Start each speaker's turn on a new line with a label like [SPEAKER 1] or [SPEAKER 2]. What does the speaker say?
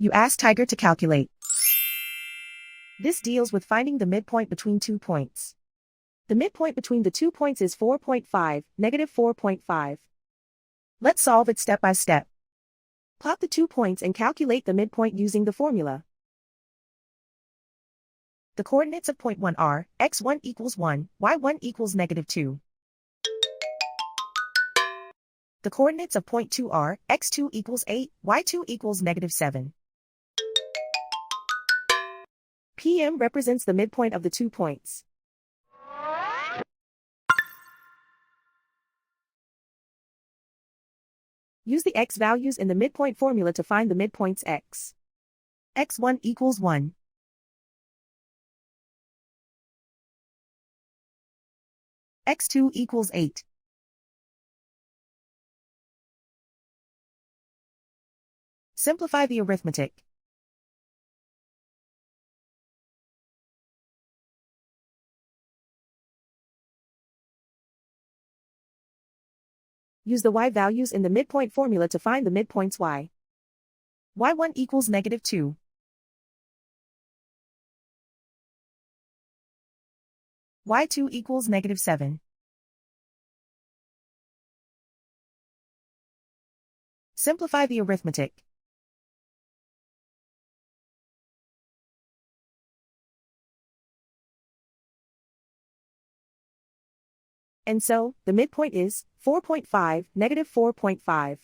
[SPEAKER 1] You ask Tiger to calculate. This deals with finding the midpoint between 2 points. The midpoint between the 2 points is 4.5, negative 4.5. Let's solve it step by step. Plot the 2 points and calculate the midpoint using the formula. The coordinates of point 1 are, x1 equals 1, y1 equals negative 2. The coordinates of point 2 are, x2 equals 8, y2 equals negative 7. PM represents the midpoint of the 2 points. Use the x values in the midpoint formula to find the midpoints x. x1 equals 1. x2 equals 8. Simplify the arithmetic. Use the y values in the midpoint formula to find the midpoints y. y1 equals negative 2. y2 equals negative 7. Simplify the arithmetic. And so, the midpoint is 4.5, negative 4.5.